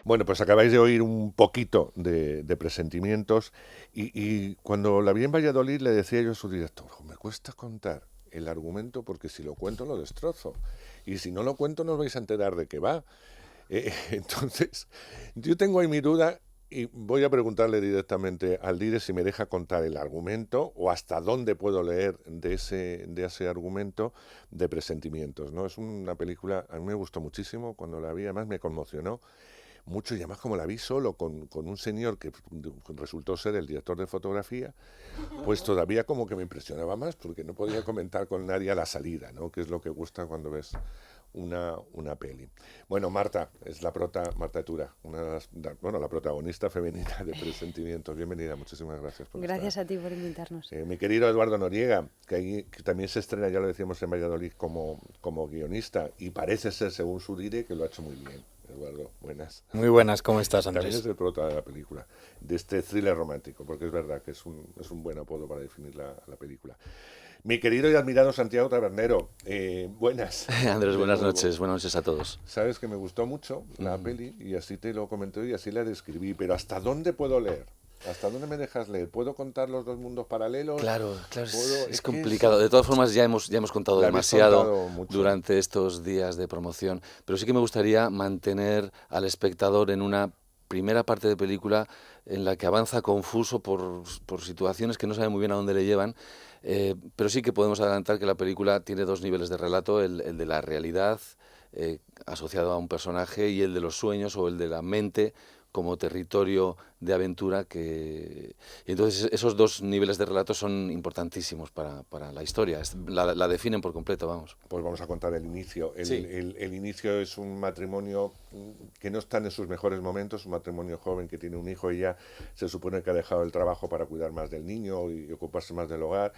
Bueno, pues acabáis de oír un poquito de Presentimientos y cuando la vi en Valladolid le decía yo a su director: "Jo, me cuesta contar el argumento porque si lo cuento lo destrozo y si no lo cuento no os vais a enterar de qué va". Entonces, yo tengo ahí mi duda y voy a preguntarle directamente al líder si me deja contar el argumento o hasta dónde puedo leer de ese argumento de Presentimientos, ¿no? Es una película, a mí me gustó muchísimo cuando la vi, además me conmocionó mucho y además como la vi solo con un señor que resultó ser el director de fotografía, pues todavía como que me impresionaba más porque no podía comentar con nadie a la salida, ¿no? Que es lo que gusta cuando ves una peli. Bueno, Marta, es Marta Tura, bueno, la protagonista femenina de Presentimientos. Bienvenida, muchísimas gracias por estar. Gracias a ti por invitarnos. Mi querido Eduardo Noriega, que también se estrena, ya lo decíamos en Valladolid, como guionista, y parece ser, según su dire, que lo ha hecho muy bien. Eduardo, buenas. Muy buenas, ¿cómo estás, También Andrés? es el prota de la película, de este thriller romántico, porque es verdad que es un buen apodo para definir la película. Mi querido y admirado Santiago Tabernero, buenas. Andrés, De buenas nuevo. noches a todos. Sabes que me gustó mucho la peli y así te lo comenté y así la describí, pero ¿hasta dónde puedo leer? ¿Hasta dónde me dejas leer? ¿Puedo contar los dos mundos paralelos? Claro, ¿Puedo? es Que complicado. De todas formas, ya hemos contado la habéis demasiado contado mucho. durante estos días de promoción, pero sí que me gustaría mantener al espectador en una primera parte de película en la que avanza confuso por situaciones que no sabe muy bien a dónde le llevan, pero sí que podemos adelantar que la película tiene dos niveles de relato, el de la realidad asociado a un personaje y el de los sueños o el de la mente como territorio de aventura y entonces esos dos niveles de relato son importantísimos para la historia, la definen por completo, vamos. Pues vamos a contar el inicio. El, Sí. el- el inicio es un matrimonio que no está en sus mejores momentos, un matrimonio joven que tiene un hijo y ya se supone que ha dejado el trabajo para cuidar más del niño y ocuparse más del hogar.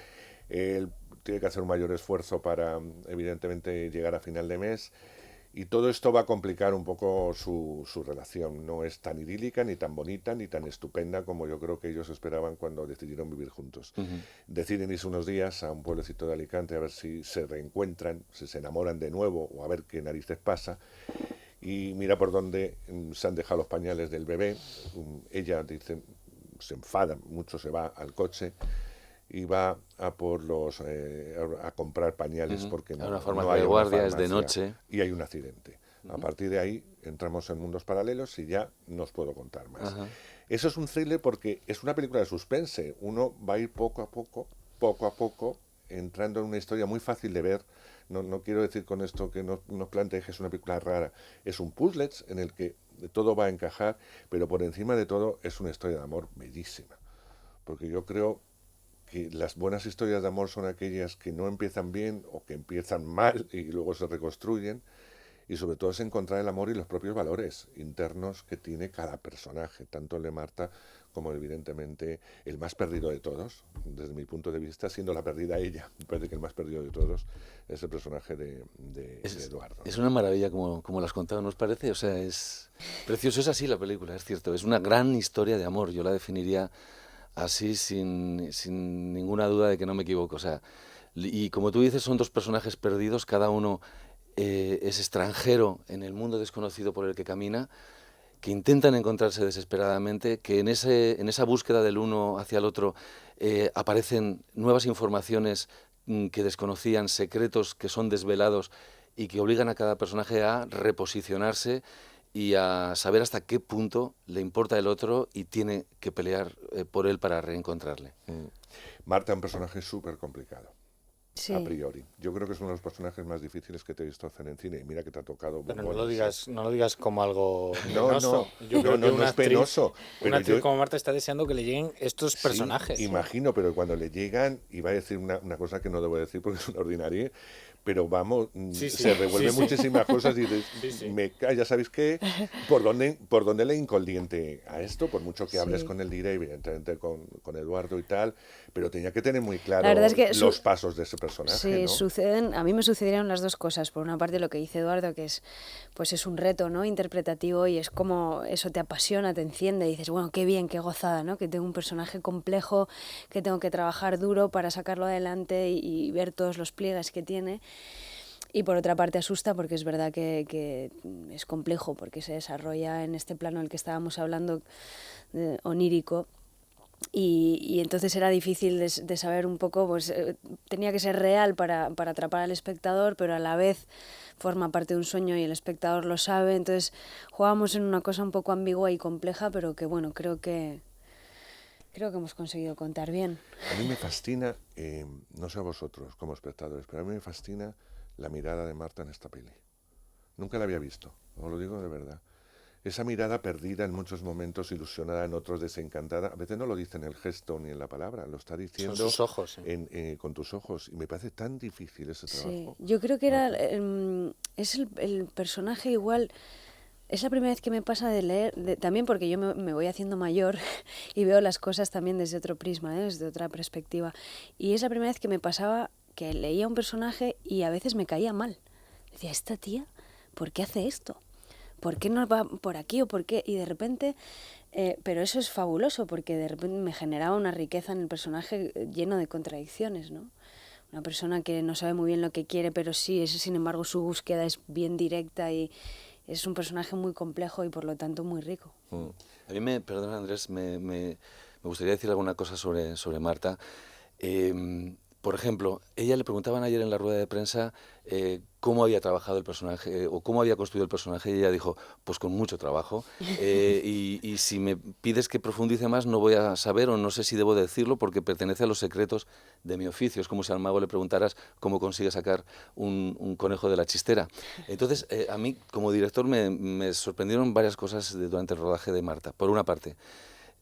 Él tiene que hacer un mayor esfuerzo para, evidentemente, llegar a final de mes. Y todo esto va a complicar un poco su relación. No es tan idílica, ni tan bonita, ni tan estupenda como yo creo que ellos esperaban cuando decidieron vivir juntos. Ujú. Deciden irse unos días a un pueblecito de Alicante a ver si se reencuentran, si se enamoran de nuevo o a ver qué narices pasa. Y mira por dónde se han dejado los pañales del bebé. Ella dice, se enfada mucho, se va al coche y va a comprar pañales Ujú. porque Hay no, una no farmacia hay de una guardia, es de farmacia noche. y hay un accidente. A partir de ahí entramos en mundos paralelos y ya no os puedo contar más. Ajá. Eso es un thriller porque es una película de suspense. Uno va a ir poco a poco, entrando en una historia muy fácil de ver. No quiero decir con esto que no planteé que es una película rara. Es un puzzle en el que todo va a encajar, pero por encima de todo es una historia de amor bellísima. Porque yo creo que las buenas historias de amor son aquellas que no empiezan bien o que empiezan mal y luego se reconstruyen. Y sobre todo es encontrar el amor y los propios valores internos que tiene cada personaje, tanto el de Marta como evidentemente el más perdido de todos, desde mi punto de vista, siendo la perdida ella. Me parece que el más perdido de todos es el personaje de Es, Eduardo, es ¿no? una maravilla como lo has contado, ¿no os parece? O sea, es precioso, es así la película, es cierto. Es una gran historia de amor, yo la definiría así sin ninguna duda de que no me equivoco. O sea, y como tú dices, son dos personajes perdidos, cada uno es extranjero en el mundo desconocido por el que camina, que intentan encontrarse desesperadamente, que en esa búsqueda del uno hacia el otro aparecen nuevas informaciones que desconocían, secretos que son desvelados y que obligan a cada personaje a reposicionarse y a saber hasta qué punto le importa el otro y tiene que pelear por él para reencontrarle. Mm. Marta es un personaje súper complicado. A Sí, priori. Yo creo que es uno de los personajes más difíciles que te he visto hacer en cine. Y mira que te ha tocado Pero no lo bombones, ¿eh? digas, no lo digas como algo No, no, penoso. Yo creo que no es penoso. una Pero actriz yo, como Marta está deseando que le lleguen estos sí, personajes. imagino, pero cuando le llegan, iba a decir una cosa que no debo decir porque es una ordinaria, pero vamos, Sí, sí, se sí, revuelven sí. muchísimas cosas y dices, Sí, sí. ya sabéis qué, por dónde le incondiente a esto, por mucho que hables sí. con el Dire, evidentemente con Eduardo y tal, pero tenía que tener muy La verdad claro es que los pasos de ese personaje, sí, ¿no? a mí me sucedieron las dos cosas. Por una parte lo que dice Eduardo, que es, pues es un reto, ¿no? Interpretativo y es como eso te apasiona, te enciende y dices, bueno, qué bien, qué gozada, ¿no? Que tengo un personaje complejo, que tengo que trabajar duro para sacarlo adelante y ver todos los pliegues que tiene. Y por otra parte asusta porque es verdad que es complejo, porque se desarrolla en este plano del que estábamos hablando, onírico. Y entonces era difícil de saber un poco, pues tenía que ser real para atrapar al espectador, pero a la vez forma parte de un sueño y el espectador lo sabe. Entonces jugábamos en una cosa un poco ambigua y compleja, pero que bueno, creo que hemos conseguido contar bien. A mí me fascina, no sé a vosotros como espectadores, pero a mí me fascina la mirada de Marta en esta peli. Nunca la había visto, os lo digo de verdad. Esa mirada perdida en muchos momentos, ilusionada en otros, desencantada. A veces no lo dice en el gesto ni en la palabra, lo está diciendo Son sus ojos, sí. Con tus ojos. Y me parece tan difícil ese trabajo. Sí, yo creo que era, Marta. es el personaje igual. Es la primera vez que me pasa de leer, también porque yo me voy haciendo mayor y veo las cosas también desde otro prisma, desde otra perspectiva. Y es la primera vez que me pasaba que leía un personaje y a veces me caía mal. Decía, esta tía, ¿por qué hace esto? ¿Por qué no va por aquí o por qué? Y de repente, pero eso es fabuloso porque de repente me generaba una riqueza en el personaje lleno de contradicciones, ¿no? Una persona que no sabe muy bien lo que quiere, pero sí, sin embargo su búsqueda es bien directa y es un personaje muy complejo y por lo tanto muy rico. A mí perdona Andrés, me gustaría decir alguna cosa sobre Marta. Por ejemplo, ella le preguntaban ayer en la rueda de prensa cómo había trabajado el personaje o cómo había construido el personaje y ella dijo, pues con mucho trabajo y si me pides que profundice más no voy a saber o no sé si debo decirlo porque pertenece a los secretos de mi oficio. Es como si al mago le preguntaras cómo consigue sacar un conejo de la chistera. Entonces, a mí como director me sorprendieron varias cosas durante el rodaje de Marta. Por una parte,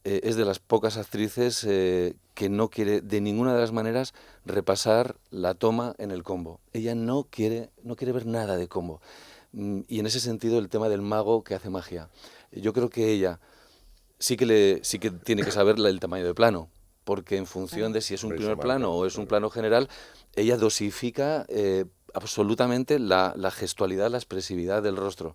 es de las pocas actrices que no quiere de ninguna de las maneras repasar la toma en el combo. Ella no quiere ver nada de combo. Y en ese sentido el tema del mago que hace magia. Yo creo que ella sí que tiene que saber el tamaño de plano, porque en función de si es un Hombre, se primer marca, plano o es un claro. plano general, ella dosifica absolutamente la gestualidad, la expresividad del rostro.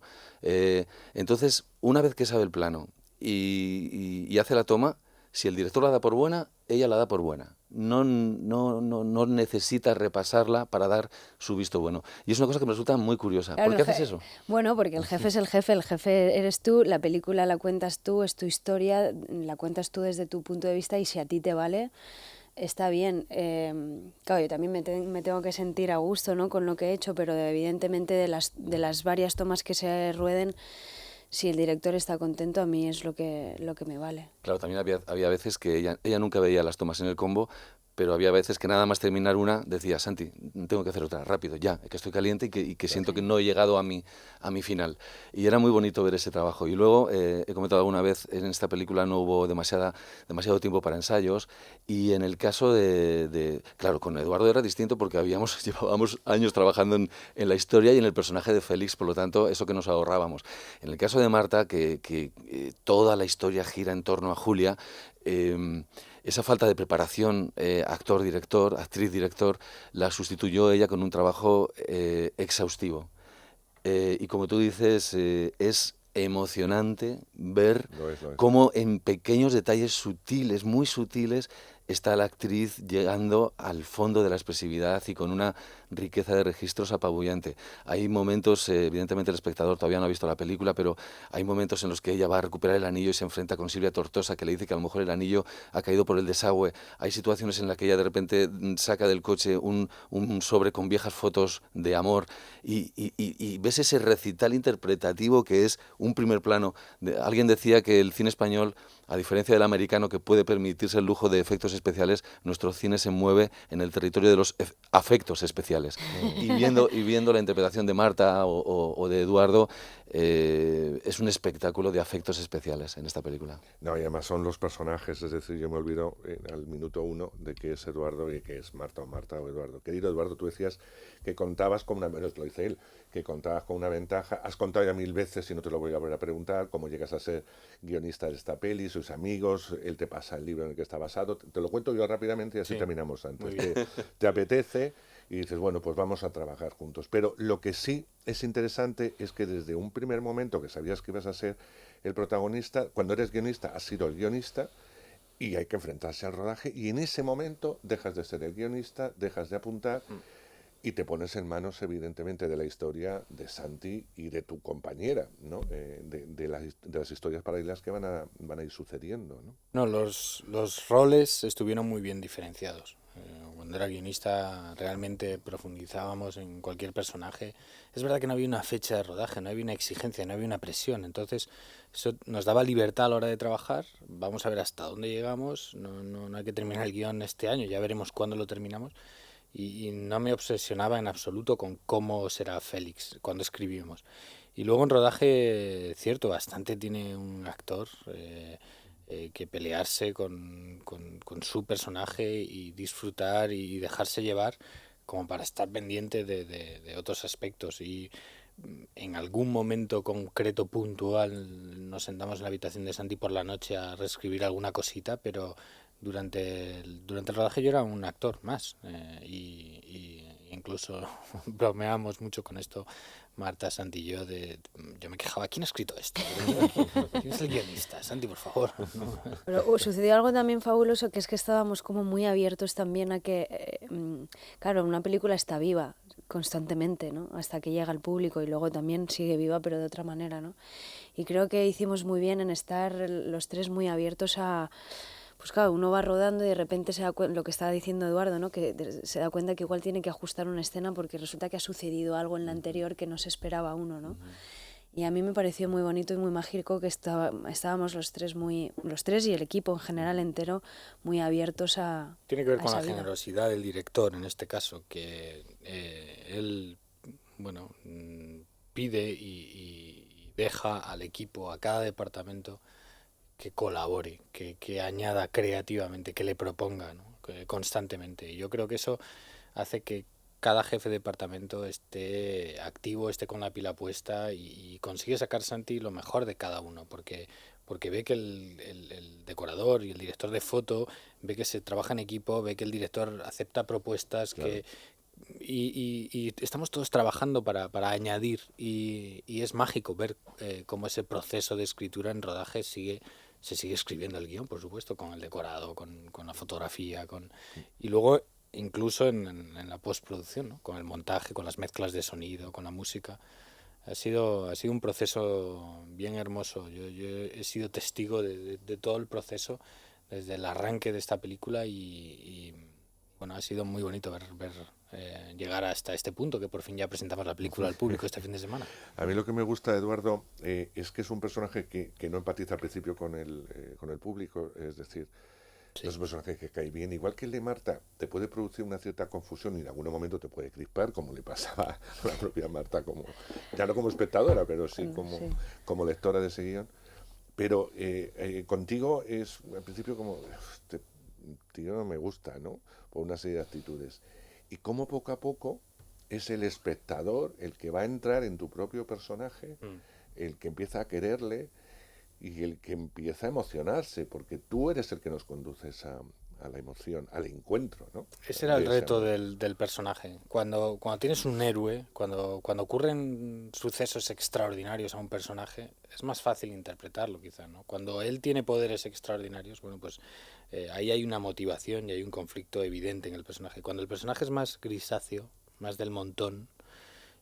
Entonces, una vez que sabe el plano y hace la toma, si el director la da por buena, ella la da por buena. No necesita repasarla para dar su visto bueno. Y es una cosa que me resulta muy curiosa. Claro, ¿Por qué haces eso? bueno, porque el jefe es el jefe eres tú, la película la cuentas tú, es tu historia, la cuentas tú desde tu punto de vista y si a ti te vale, está bien. Claro, yo también me tengo que sentir a gusto, ¿no?, con lo que he hecho, pero evidentemente de las varias tomas que se rueden, si el director está contento, a mí es lo que me vale. Claro, también había veces que ella nunca veía las tomas en el combo, pero había veces que nada más terminar una decía, Santi, tengo que hacer otra, rápido, ya, que estoy caliente y que siento que no he llegado a mi final. Y era muy bonito ver ese trabajo. Y luego, he comentado alguna vez, en esta película no hubo demasiado tiempo para ensayos y en el caso claro, con Eduardo era distinto porque llevábamos años trabajando en la historia y en el personaje de Félix, por lo tanto, eso que nos ahorrábamos. En el caso de Marta, que toda la historia gira en torno a Julia, esa falta de preparación, actor-director, actriz-director, la sustituyó ella con un trabajo exhaustivo. Y como tú dices, es emocionante ver Lo es. cómo en pequeños detalles sutiles, muy sutiles, está la actriz llegando al fondo de la expresividad y con una riqueza de registros apabullante. Hay momentos, evidentemente el espectador todavía no ha visto la película, pero hay momentos en los que ella va a recuperar el anillo y se enfrenta con Silvia Tortosa, que le dice que a lo mejor el anillo ha caído por el desagüe. Hay situaciones en las que ella de repente saca del coche un sobre con viejas fotos de amor y ves ese recital interpretativo que es un primer plano. Alguien decía que el cine español, a diferencia del americano que puede permitirse el lujo de efectos especiales, nuestro cine se mueve en el territorio de los afectos especiales. Y viendo la interpretación de Marta o de Eduardo, es un espectáculo de afectos especiales en esta película. No, y además son los personajes, es decir, yo me olvido al minuto 1 de qué es Eduardo y qué es Marta o Eduardo. Querido Eduardo, tú decías que contabas con bueno, lo dice él, que contabas con una ventaja, has contado ya 1000 veces y no te lo voy a volver a preguntar, cómo llegas a ser guionista de esta peli, sus amigos, él te pasa el libro en el que está basado, te lo cuento yo rápidamente y así terminamos antes. Te apetece y dices, bueno, pues vamos a trabajar juntos. Pero lo que sí es interesante es que desde un primer momento que sabías que ibas a ser el protagonista, cuando eres guionista, has sido el guionista y hay que enfrentarse al rodaje y en ese momento dejas de ser el guionista, dejas de apuntar y te pones en manos, evidentemente, de la historia de Santi y de tu compañera, ¿no? De las historias paralelas que van a ir sucediendo, ¿no? No, los roles estuvieron muy bien diferenciados. Cuando era guionista realmente profundizábamos en cualquier personaje. Es verdad que no había una fecha de rodaje, no había una exigencia, no había una presión. Entonces eso nos daba libertad a la hora de trabajar. Vamos a ver hasta dónde llegamos. No hay que terminar el guión este año, ya veremos cuándo lo terminamos. Y no me obsesionaba en absoluto con cómo será Félix cuando escribimos. Y luego en rodaje, cierto, bastante tiene un actor que pelearse con su personaje y disfrutar y dejarse llevar como para estar pendiente de otros aspectos. Y en algún momento concreto, puntual, nos sentamos en la habitación de Santi por la noche a reescribir alguna cosita, pero durante el rodaje yo era un actor más y incluso bromeamos mucho con esto Marta, Santi y yo me quejaba, ¿quién ha escrito esto? ¿Quién es el guionista? Santi, por favor. Pero sucedió algo también fabuloso, que es que estábamos como muy abiertos también a que, claro, una película está viva constantemente, ¿no? Hasta que llega al público y luego también sigue viva, pero de otra manera, ¿no? Y creo que hicimos muy bien en estar los tres muy abiertos a... Pues claro, uno va rodando y de repente se da cuenta, lo que estaba diciendo Eduardo, ¿no? Que se da cuenta que igual tiene que ajustar una escena porque resulta que ha sucedido algo en la anterior que no se esperaba uno, ¿no? Y a mí me pareció muy bonito y muy mágico que estábamos los tres y el equipo en general entero muy abiertos a... Tiene que ver a con esa la vida. generosidad del director en este caso, que él, bueno, pide y deja al equipo, a cada departamento, que colabore, que añada creativamente, que le proponga, ¿no? Constantemente. Y yo creo que eso hace que cada jefe de departamento esté activo, esté con la pila puesta y consigue sacar Santi lo mejor de cada uno, porque ve que el decorador y el director de foto ve que se trabaja en equipo, ve que el director acepta propuestas, Claro. y estamos todos trabajando para añadir y es mágico ver cómo ese proceso de escritura en rodaje se sigue escribiendo el guión, por supuesto, con el decorado, con la fotografía, y luego incluso en la postproducción, ¿no? Con el montaje, con las mezclas de sonido, con la música. Ha sido un proceso bien hermoso. Yo he sido testigo de todo el proceso desde el arranque de esta película y bueno, ha sido muy bonito ver llegar hasta este punto, que por fin ya presentamos la película al público este fin de semana. A mí lo que me gusta, Eduardo, es que es un personaje que no empatiza al principio con el público, es decir, Sí. no es un personaje que cae bien. Igual que el de Marta, te puede producir una cierta confusión y en algún momento te puede crispar, como le pasaba a la propia Marta, ya no como espectadora, pero sí Sí. como lectora de ese guión. Pero contigo es al principio como, este tío no me gusta, ¿no? Por una serie de actitudes. Y cómo poco a poco es el espectador el que va a entrar en tu propio personaje, el que empieza a quererle y el que empieza a emocionarse, porque tú eres el que nos conduces a la emoción, al encuentro, ¿no? Ese era el De ese reto amor. del personaje. Cuando tienes un héroe, cuando ocurren sucesos extraordinarios a un personaje, es más fácil interpretarlo quizá, ¿no? Cuando él tiene poderes extraordinarios, bueno, pues ahí hay una motivación y hay un conflicto evidente en el personaje. Cuando el personaje es más grisáceo, más del montón,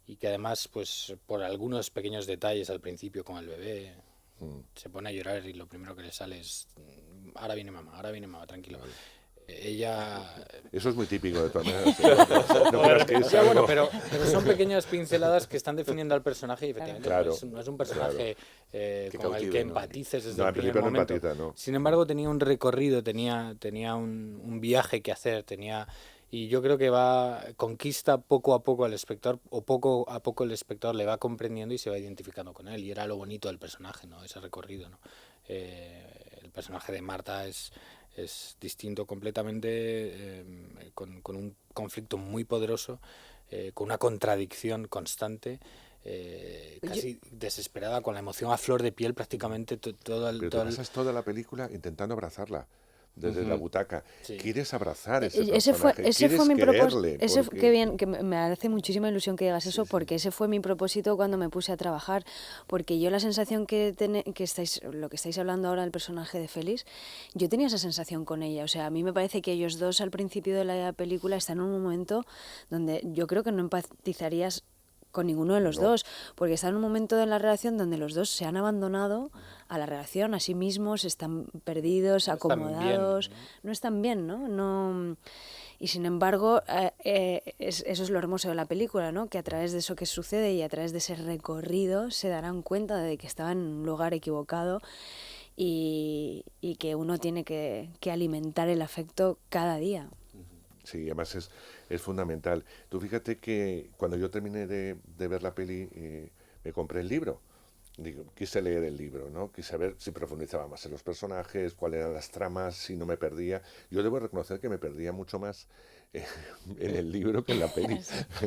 y que además, pues por algunos pequeños detalles al principio con el bebé, se pone a llorar y lo primero que le sale es ahora viene mamá, tranquilo. Vale. Ella... Eso es muy típico de todas maneras. No creas que es Ya, bueno, algo... pero son pequeñas pinceladas que están definiendo al personaje y efectivamente Claro, no es un personaje Que con el cautive, que ¿no? empatices desde No, el al primer principio no momento. empatiza, no. Sin embargo, tenía un recorrido, tenía un viaje que hacer, y yo creo que conquista poco a poco al espectador, o poco a poco el espectador le va comprendiendo y se va identificando con él, y era lo bonito del personaje, ¿no? Ese recorrido, ¿no? El personaje de Marta es distinto completamente, con un conflicto muy poderoso, con una contradicción constante, casi desesperada, con la emoción a flor de piel prácticamente todo Pero te pasas toda la película intentando abrazarla. desde la butaca. Sí. Quieres abrazar ese Ese personaje, fue quieres mi propósito. quererle. Qué bien, que me hace muchísima ilusión que digas eso, porque ese fue mi propósito cuando me puse a trabajar. Porque yo la sensación lo que estáis hablando ahora del personaje de Félix, yo tenía esa sensación con ella. O sea, a mí me parece que ellos dos al principio de la película están en un momento donde yo creo que no empatizarías con ninguno de los dos, porque están en un momento de la relación donde los dos se han abandonado a la relación, a sí mismos, están perdidos, No están acomodados, bien, no están bien, ¿no? Y sin embargo, eso es lo hermoso de la película, ¿no? Que a través de eso que sucede y a través de ese recorrido se darán cuenta de que estaban en un lugar equivocado y que uno tiene que alimentar el afecto cada día. Sí, además es fundamental. Tú fíjate que cuando yo terminé de ver la peli, me compré el libro. Digo, quise leer el libro, ¿no? Quise ver si profundizaba más en los personajes, cuáles eran las tramas, si no me perdía. Yo debo reconocer que me perdía mucho más en el libro que en la peli.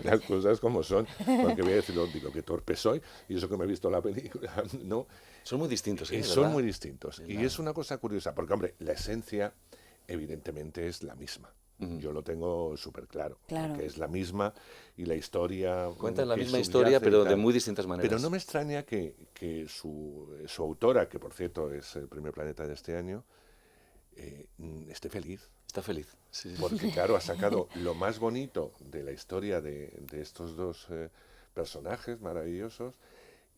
Las cosas como son. Porque voy a decirlo, digo, qué torpe soy, y eso que me he visto la película, ¿no? Son muy distintos, ¿eh? Son ¿Verdad? muy distintos. Y es una cosa curiosa, porque, hombre, la esencia evidentemente es la misma. Yo lo tengo súper claro, que es la misma y la historia... Cuentan la que misma subyace historia, y pero de tal. muy distintas maneras. Pero no me extraña que su autora, que por cierto es el Primer Planeta de este año, esté feliz. Está feliz. Sí, sí. Porque, claro, ha sacado lo más bonito de la historia de estos dos personajes maravillosos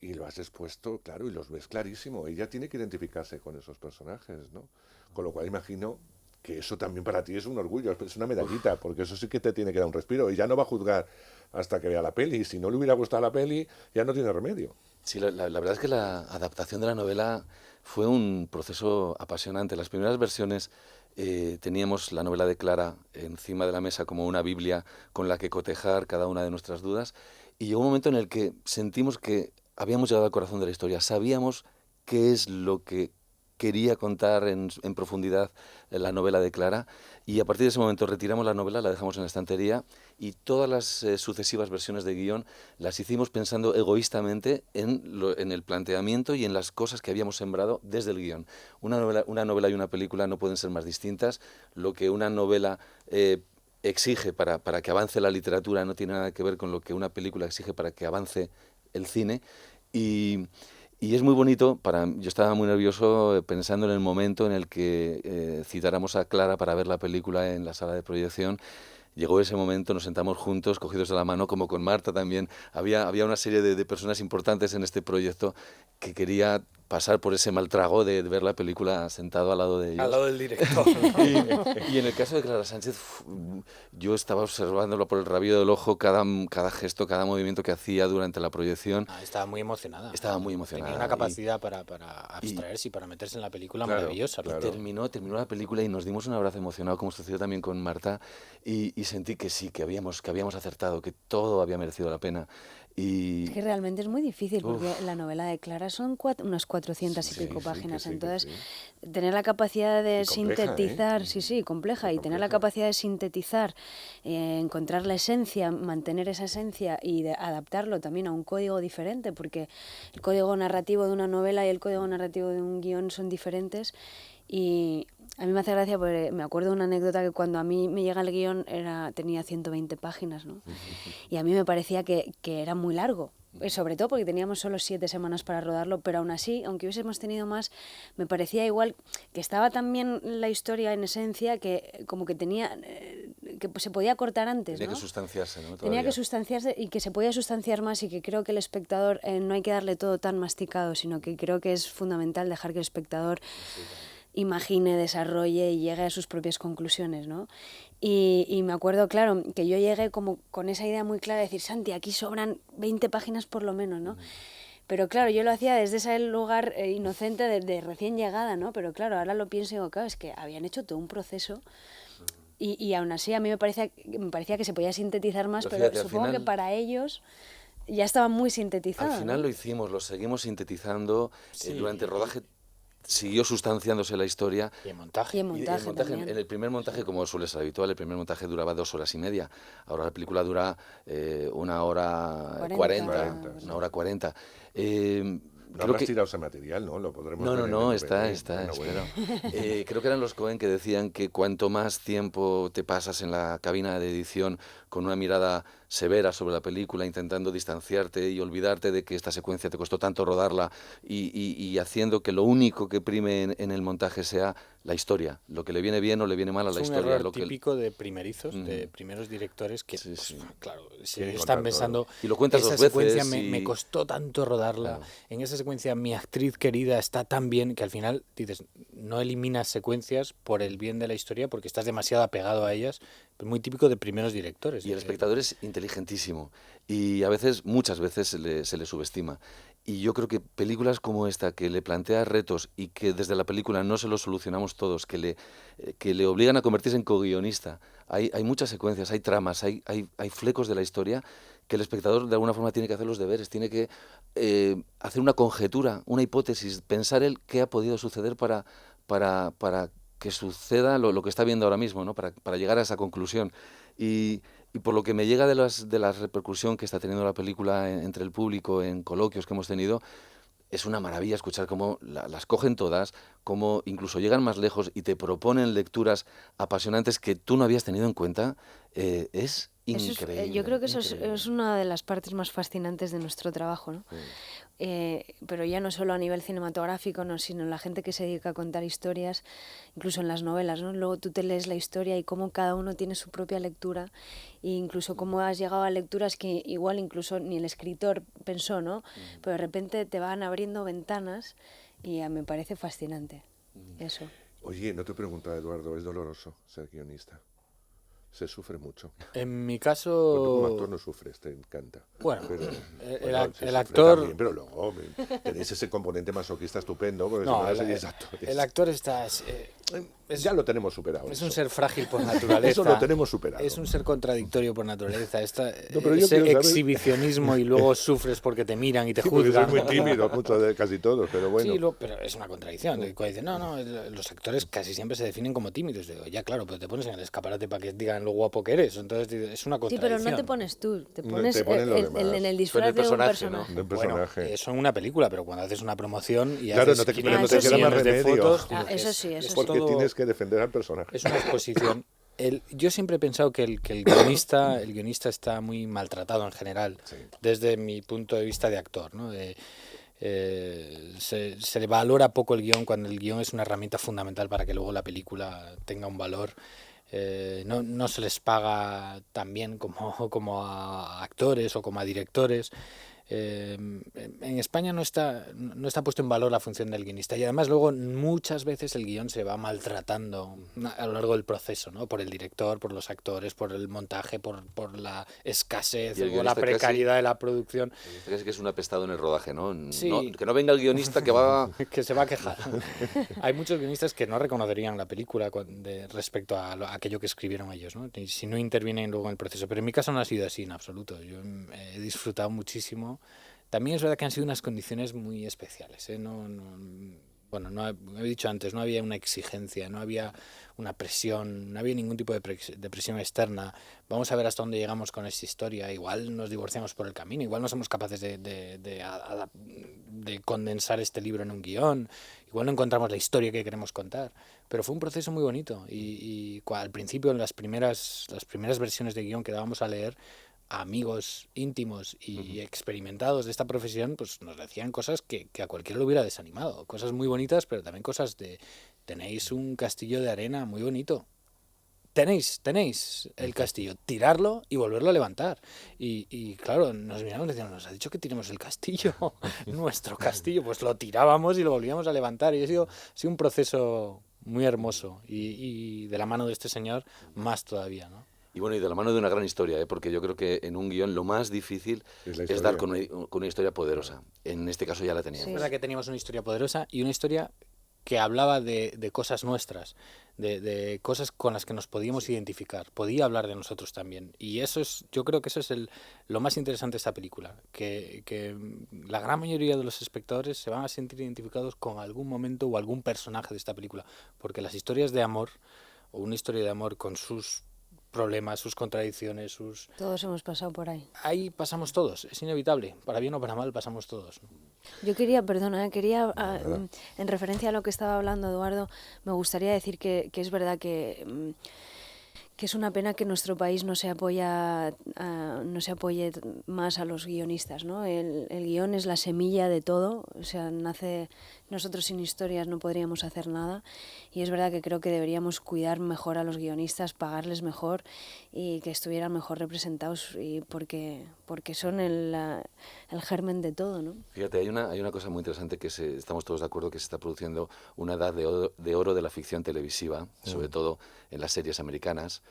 y lo has expuesto, claro, y los ves clarísimo. Ella tiene que identificarse con esos personajes, ¿no? Con lo cual imagino que eso también para ti es un orgullo, es una medallita, porque eso sí que te tiene que dar un respiro. Y ya no va a juzgar hasta que vea la peli. Y si no le hubiera gustado la peli, ya no tiene remedio. Sí, la verdad es que la adaptación de la novela fue un proceso apasionante. Las primeras versiones teníamos la novela de Clara encima de la mesa como una Biblia con la que cotejar cada una de nuestras dudas. Y llegó un momento en el que sentimos que habíamos llegado al corazón de la historia. Sabíamos qué es lo que quería contar en profundidad la novela de Clara, y a partir de ese momento retiramos la novela, la dejamos en la estantería, y todas las sucesivas versiones de guión las hicimos pensando egoístamente en el planteamiento y en las cosas que habíamos sembrado desde el guión. Una novela y una película no pueden ser más distintas. Lo que una novela exige para que avance la literatura no tiene nada que ver con lo que una película exige para que avance el cine. Y es muy bonito, yo estaba muy nervioso pensando en el momento en el que citáramos a Clara para ver la película en la sala de proyección. Llegó ese momento, nos sentamos juntos, cogidos de la mano, como con Marta también. Había una serie de personas importantes en este proyecto que quería pasar por ese mal trago de ver la película sentado al lado de ellos. Al lado del director. Y en el caso de Clara Sánchez, yo estaba observándolo por el rabillo del ojo, cada gesto, cada movimiento que hacía durante la proyección. Estaba muy emocionada. Estaba muy emocionada. Tenía una capacidad para abstraerse y para meterse en la película maravillosa. Claro. Terminó la película y nos dimos un abrazo emocionado, como sucedió también con Marta, y sentí que sí, que habíamos acertado, que todo había merecido la pena. Es que realmente es muy difícil, porque la novela de Clara son unas 400 y pico páginas, entonces tener la capacidad de sintetizar, compleja, y tener la capacidad de sintetizar, encontrar la esencia, mantener esa esencia y de adaptarlo también a un código diferente, porque el código narrativo de una novela y el código narrativo de un guión son diferentes. Y a mí me hace gracia porque me acuerdo de una anécdota que cuando a mí me llega el guión tenía 120 páginas, ¿no? Y a mí me parecía que era muy largo, sobre todo porque teníamos solo 7 semanas para rodarlo, pero aún así, aunque hubiésemos tenido más, me parecía igual que estaba también la historia en esencia, que como que tenía, que se podía cortar antes, ¿no? Tenía que sustanciarse, ¿no? Tenía que sustanciarse, y que se podía sustanciar más, y que creo que el espectador no hay que darle todo tan masticado, sino que creo que es fundamental dejar que el espectador imagine, desarrolle y llegue a sus propias conclusiones, ¿no? Y me acuerdo, claro, que yo llegué como con esa idea muy clara de decir, Santi, aquí sobran 20 páginas por lo menos, ¿no? Pero claro, yo lo hacía desde ese lugar inocente de recién llegada, ¿no? Pero claro, ahora lo pienso y digo, claro, es que habían hecho todo un proceso y aún así a mí me parecía que se podía sintetizar más, pero fíjate, supongo final, que para ellos ya estaba muy sintetizado. Al final, ¿no? Lo hicimos, lo seguimos sintetizando durante el rodaje. Siguió sustanciándose la historia. Y en montaje. En el primer montaje, como suele ser habitual, el primer montaje duraba 2 horas y media. Ahora la película dura 1 hora 40. 1 hora 40. No creo habrás que... tirado ese material, ¿no? Lo podremos No, ver no, en no, el está, DVD. Bueno. Creo que eran los Cohen que decían que cuanto más tiempo te pasas en la cabina de edición con una mirada severa sobre la película, intentando distanciarte y olvidarte de que esta secuencia te costó tanto rodarla y haciendo que lo único que prime en el montaje sea la historia, lo que le viene bien o le viene mal a Es la un historia. error típico de primerizos, de Mm. primeros directores que, Sí, pues, sí. claro, si Quieren están contar pensando, Y lo cuentas esa dos secuencia veces me y... costó tanto rodarla, Claro. en esa secuencia mi actriz querida está tan bien que al final dices, no eliminas secuencias por el bien de la historia porque estás demasiado apegado a ellas, muy típico de primeros directores. Y el espectador es inteligentísimo y a veces, muchas veces se le subestima. Y yo creo que películas como esta, que le plantea retos y que desde la película no se los solucionamos todos, que le obligan a convertirse en co-guionista, hay muchas secuencias, hay tramas, hay flecos de la historia que el espectador de alguna forma tiene que hacer los deberes, tiene que hacer una conjetura, una hipótesis, pensar el qué ha podido suceder para que suceda lo que está viendo ahora mismo, ¿no? Para llegar a esa conclusión. Y por lo que me llega de la repercusión que está teniendo la película entre el público, en coloquios que hemos tenido, es una maravilla escuchar cómo las cogen todas, cómo incluso llegan más lejos y te proponen lecturas apasionantes que tú no habías tenido en cuenta. Es Eso increíble. yo creo que eso increíble. es una de las partes más fascinantes de nuestro trabajo, ¿no? Pero ya no solo a nivel cinematográfico, no, sino la gente que se dedica a contar historias, incluso en las novelas, ¿no? Luego tú te lees la historia y cómo cada uno tiene su propia lectura, e incluso cómo has llegado a lecturas que igual incluso ni el escritor pensó, ¿no? Pero de repente te van abriendo ventanas y me parece fascinante eso. Oye, no te he preguntado, Eduardo, ¿es doloroso ser guionista? Se sufre mucho. En mi Pues tú como actor caso, no sufres, te encanta. bueno, Pero, el, bueno, se el sufre actor... también, pero luego tenéis ese componente masoquista estupendo, porque No, son series actores. el actor está... Ya lo tenemos superado. Es eso. un ser frágil por naturaleza. Eso lo tenemos superado. Es un ser contradictorio por naturaleza. No, pero yo Ese quiero saber- exhibicionismo y luego sufres porque te miran y te Sí, porque juzgan. soy muy tímido, casi todos, pero bueno. Sí, pero es una contradicción. Dicen, no, los actores casi siempre se definen como tímidos. Digo, ya, claro, pero te pones en el escaparate para que digan lo guapo que eres. Entonces es una Sí, contradicción. pero no te pones tú, te No, pones te ponen los en demás. el disfraz el de un personaje, ¿no? personaje. De un Bueno, personaje. eso en una película, pero cuando haces una promoción y Claro, haces no te- pero no te 500 queda más millones de remedio. fotos... Eso sí, eso sí. Porque tienes que defender al personaje. Es una exposición. Yo siempre he pensado que el guionista está muy maltratado en general, Sí. desde mi punto de vista de actor, ¿no? Se le valora poco el guión cuando el guión es una herramienta fundamental para que luego la película tenga un valor. No se les paga tan bien como a actores o como a directores. En España no está puesto en valor la función del guionista y además luego muchas veces el guión se va maltratando a lo largo del proceso, ¿no? Por el director, por los actores, por el montaje, por la escasez Y el o la guionista precariedad de la producción. Casi que es un apestado en el rodaje, ¿no? Sí. Que no venga el guionista que va... Que se va a quejar. Hay muchos guionistas que no reconocerían la película respecto a aquello que escribieron ellos, ¿no? Y si no intervienen luego en el proceso. Pero en mi caso no ha sido así en absoluto. Yo he disfrutado muchísimo. También es verdad que han sido unas condiciones muy especiales, ¿eh? Bueno, he dicho antes, no había una exigencia, no había una presión, no había ningún tipo de presión externa. Vamos a ver hasta dónde llegamos con esta historia. Igual nos divorciamos por el camino, igual no somos capaces de condensar este libro en un guión, igual no encontramos la historia que queremos contar. Pero fue un proceso muy bonito y al principio, en las primeras versiones de guión que dábamos a leer, a amigos íntimos y experimentados de esta profesión, pues nos decían cosas que a cualquiera lo hubiera desanimado. Cosas muy bonitas, pero también cosas de... Tenéis un castillo de arena muy bonito. Tenéis el castillo. Tirarlo y volverlo a levantar. Y claro, nos miramos y decíamos, nos ha dicho que tiremos el castillo. Nuestro castillo. Pues lo tirábamos y lo volvíamos a levantar. Y ha sido un proceso muy hermoso. Y de la mano de este señor, más todavía, ¿no? Y bueno, y de la mano de una gran historia, porque yo creo que en un guión lo más difícil es dar con una historia poderosa. En este caso ya la teníamos. Es verdad que teníamos una historia poderosa y una historia que hablaba de cosas nuestras, de cosas con las que nos podíamos identificar. Podía hablar de nosotros también. Y yo creo que eso es lo más interesante de esta película, que la gran mayoría de los espectadores se van a sentir identificados con algún momento o algún personaje de esta película. Porque las historias de amor, o una historia de amor con sus problemas, sus contradicciones, Todos hemos pasado por ahí. Ahí pasamos todos, es inevitable, para bien o para mal pasamos todos, ¿no? Yo quería, perdona, en referencia a lo que estaba hablando Eduardo, me gustaría decir que es verdad que es una pena que nuestro país no se apoye más a los guionistas, ¿no? El guión es la semilla de todo, o sea, nosotros sin historias no podríamos hacer nada, y es verdad que creo que deberíamos cuidar mejor a los guionistas, pagarles mejor y que estuvieran mejor representados, y porque son el germen de todo, ¿no? Fíjate, hay una cosa muy interesante que estamos todos de acuerdo, que se está produciendo una edad de oro de la ficción televisiva, sobre todo en las series americanas,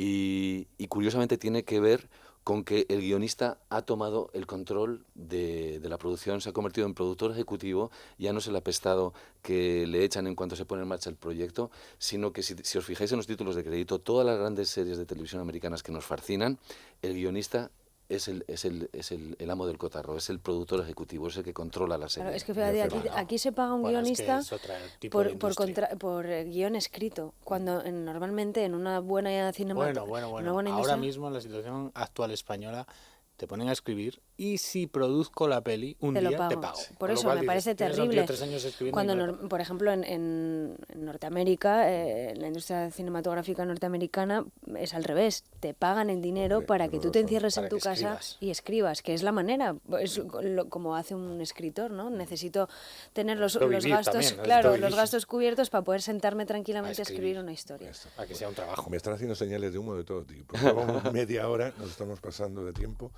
y curiosamente tiene que ver con que el guionista ha tomado el control de la producción, se ha convertido en productor ejecutivo, ya no es el apestado que le echan en cuanto se pone en marcha el proyecto, sino que si os fijáis en los títulos de crédito, todas las grandes series de televisión americanas que nos fascinan, el guionista es el amo del cotarro, es el productor ejecutivo, es el que controla la serie. Claro, es que fíjate, aquí se paga un guionista es otro tipo de industria. por guión escrito, cuando normalmente en una buena cinematografía... Bueno. Ahora mismo en la situación actual española te ponen a escribir y si produzco la peli un te día lo pago. te pago. Por Con lo eso cual me dices, parece tienes un tío terrible 3 años escribiendo cuando, y no le pago. por ejemplo, en Norteamérica, la industria cinematográfica norteamericana es al revés. Te pagan el dinero Hombre, para que tienes tú te razón. encierres Para en tu que casa escribas. y escribas, que es la manera, es como hace un escritor, ¿no? Necesito tener los vivir gastos, también, necesito claro, vivir. los gastos cubiertos para poder sentarme tranquilamente a escribir una historia. Eso. Para que sea un trabajo. Me están haciendo señales de humo de todo tipo. Llevamos media hora, nos estamos pasando de tiempo.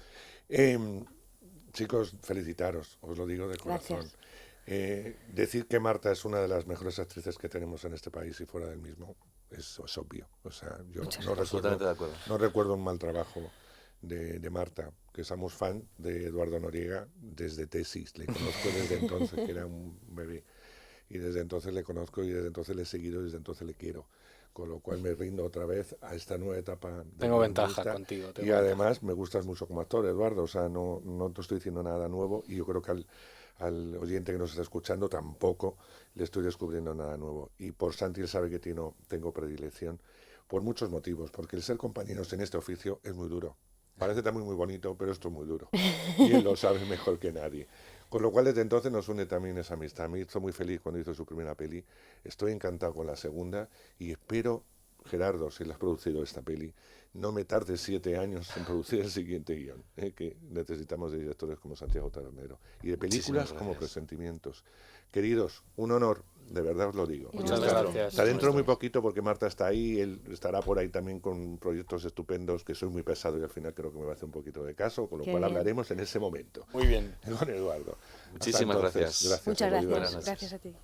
Chicos, felicitaros, os lo digo de corazón. Gracias. Decir que Marta es una de las mejores actrices que tenemos en este país y fuera del mismo es obvio. O sea, yo Absolutamente de acuerdo. no recuerdo un mal trabajo de Marta, que somos fan de Eduardo Noriega desde Tesis. Le conozco desde entonces, que era un bebé. Y desde entonces le conozco y desde entonces le he seguido y desde entonces le quiero. Con lo cual me rindo otra vez a esta nueva etapa. Tengo ventaja contigo. Y además me gustas mucho como actor, Eduardo. O sea, no te estoy diciendo nada nuevo y yo creo que al oyente que nos está escuchando tampoco le estoy descubriendo nada nuevo. Y por Santi él sabe que tengo predilección por muchos motivos. Porque el ser compañeros en este oficio es muy duro. Parece también muy bonito, pero esto es muy duro. Y él lo sabe mejor que nadie. Con lo cual desde entonces nos une también esa amistad. Me hizo muy feliz cuando hizo su primera peli. Estoy encantado con la segunda y espero, Gerardo, si le has producido esta peli, no me tarde 7 años en producir el siguiente guión, que necesitamos de directores como Santiago Tabernero y de películas como Presentimientos. Queridos, un honor, de verdad os lo digo. Muchas gracias. Está dentro muy poquito porque Marta está ahí, él estará por ahí también con proyectos estupendos, que soy muy pesado y al final creo que me va a hacer un poquito de caso, con lo Qué cual bien. hablaremos en ese momento. Muy bien. Con Eduardo. Muchísimas Hasta entonces, gracias. Muchas Eduardo. gracias. Gracias a ti.